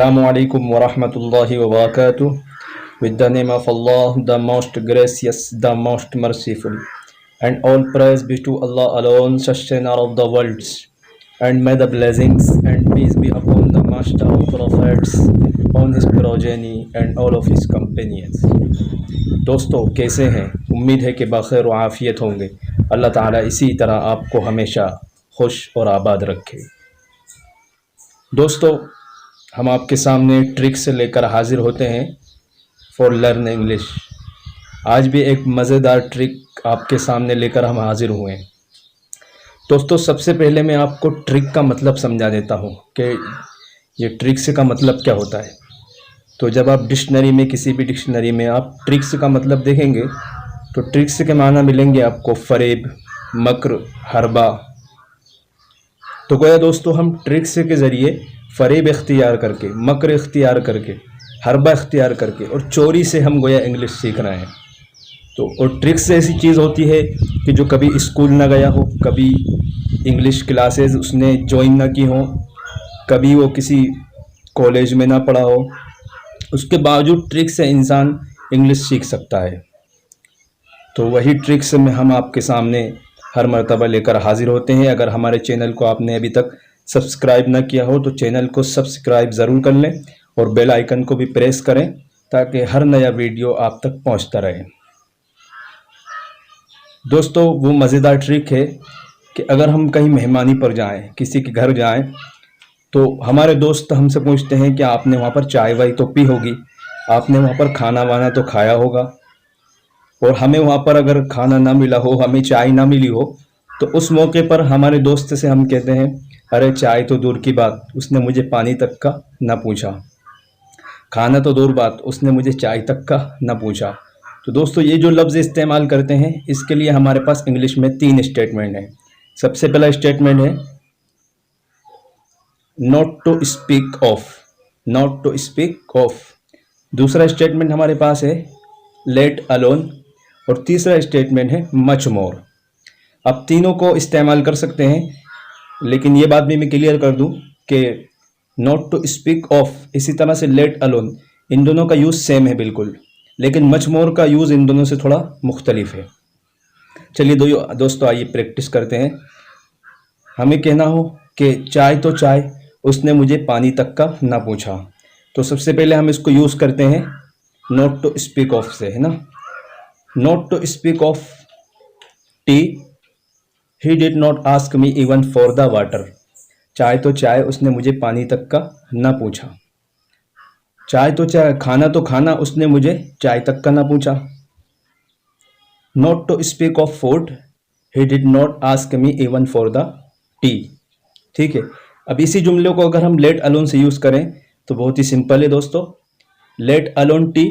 Assalamualaikum warahmatullahi wabarakatuh. With the name of Allah, the most gracious, the most merciful, and all praise be to Allah alone, sustainer of the worlds. And may the blessings and peace be upon the Master of Prophets, on his progeny, and all of his companions. दोस्तों कैसे हैं? उम्मीद है कि बखैर व आफियत होंगे। अल्लाह ताला इसी तरह आपको हमेशा खुश और आबाद रखे। दोस्तों, हम आपके सामने ट्रिक्स लेकर हाजिर होते हैं फॉर लर्न इंग्लिश। आज भी एक मज़ेदार ट्रिक आपके सामने लेकर हम हाजिर हुए हैं। दोस्तों, सबसे पहले मैं आपको ट्रिक का मतलब समझा देता हूँ कि ये ट्रिक्स का मतलब क्या होता है। तो जब आप डिक्शनरी में, किसी भी डिक्शनरी में आप ट्रिक्स का मतलब देखेंगे तो ट्रिक्स के माना मिलेंगे आपको फरेब, मक्र, हरबा। तो गोया दोस्तों, हम ट्रिक्स के ज़रिए फरेब इख्तियार करके, मक्र इख्तियार करके, हरबा इख्तियार करके और चोरी से हम गोया इंग्लिश सीख रहे हैं। तो और ट्रिक्स ऐसी चीज़ होती है कि जो कभी स्कूल ना गया हो, कभी इंग्लिश क्लासेस उसने ज्वाइन ना की हो, कभी वो किसी कॉलेज में ना पढ़ा हो, उसके बावजूद ट्रिक्स से इंसान इंग्लिश सीख सकता है। तो वही ट्रिक्स में हम आपके सामने हर मर्तबा लेकर हाजिर होते हैं। अगर हमारे चैनल को आपने अभी तक सब्सक्राइब ना किया हो तो चैनल को सब्सक्राइब ज़रूर कर लें और बेल आइकन को भी प्रेस करें ताकि हर नया वीडियो आप तक पहुंचता रहे। दोस्तों, वो मज़ेदार ट्रिक है कि अगर हम कहीं मेहमानी पर जाएं, किसी के घर जाएं, तो हमारे दोस्त हमसे पूछते हैं कि आपने वहाँ पर चाय वाय तो पी होगी, आपने वहाँ पर खाना वाना तो खाया होगा। और हमें वहाँ पर अगर खाना ना मिला हो, हमें चाय ना मिली हो, तो उस मौके पर हमारे दोस्त से हम कहते हैं, अरे चाय तो दूर की बात, उसने मुझे पानी तक का ना पूछा। खाना तो दूर बात, उसने मुझे चाय तक का ना पूछा। तो दोस्तों, ये जो लफ्ज़ इस्तेमाल करते हैं, इसके लिए हमारे पास इंग्लिश में 3 स्टेटमेंट हैं। सबसे पहला स्टेटमेंट है not to speak of, not to speak of. दूसरा स्टेटमेंट हमारे पास है लेट अलोन और तीसरा स्टेटमेंट है मच मोर। अब तीनों को इस्तेमाल कर सकते हैं, लेकिन ये बात भी मैं क्लियर कर दूं कि नॉट टू स्पीक ऑफ, इसी तरह से लेट अलोन, इन दोनों का यूज़ सेम है बिल्कुल, लेकिन मच मोर का यूज़ इन दोनों से थोड़ा मुख्तलिफ है। चलिए दोस्तों, आइए प्रैक्टिस करते हैं। हमें कहना हो कि चाय तो चाय, उसने मुझे पानी तक का ना पूछा। तो सबसे पहले हम इसको यूज़ करते हैं नॉट टू स्पीक ऑफ से, है ना। Not to speak of tea, he did not ask me even for the water. चाय तो चाय, उसने मुझे पानी तक का ना पूछा। चाय तो चाय, खाना तो खाना, उसने मुझे चाय तक का ना पूछा। Not to speak of food, he did not ask me even for the tea. ठीक है। अब इसी जुमले को अगर हम लेट अलोन से यूज़ करें तो बहुत ही सिंपल है दोस्तों। Let alone T,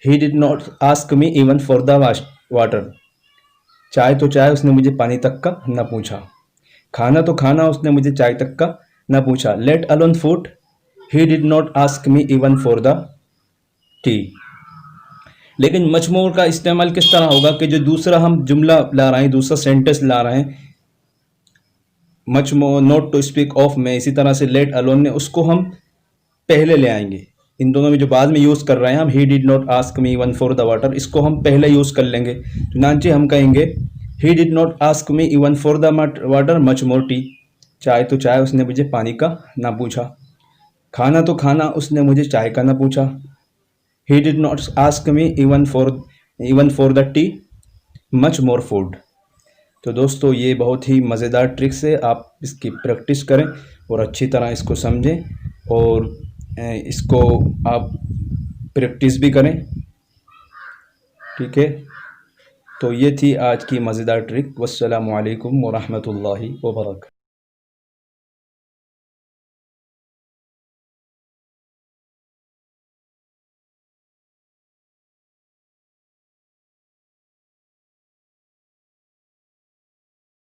he did not ask me even for the water. चाय तो चाय, उसने मुझे पानी तक का ना पूछा। खाना तो खाना, उसने मुझे चाय तक का ना पूछा। Let alone food, he did not ask me even for the T. लेकिन मच मोर का इस्तेमाल किस तरह होगा कि जो दूसरा हम जुमला ला रहे हैं, दूसरा सेंटेंस ला रहे हैं much more, not to speak of में, इसी तरह से लेट अलोन ने, उसको हम पहले ले आएंगे। इन दोनों में जो बाद में यूज़ कर रहे हैं हम, ही did not ask me even for the water, इसको हम पहले यूज़ कर लेंगे। चुनांचे हम कहेंगे ही did not ask me even for the water much more tea. चाय तो चाय, उसने मुझे पानी का ना पूछा। खाना तो खाना, उसने मुझे चाय का ना पूछा। ही did not ask me even for the T much more food. तो दोस्तों, ये बहुत ही मज़ेदार ट्रिक्स है। आप इसकी प्रैक्टिस करें और अच्छी तरह इसको समझें और इसको आप प्रैक्टिस भी करें। ठीक है। तो ये थी आज की मज़ेदार ट्रिक। वस्सलामु अलैकुम वरहमतुल्लाहि वबरकातुहू।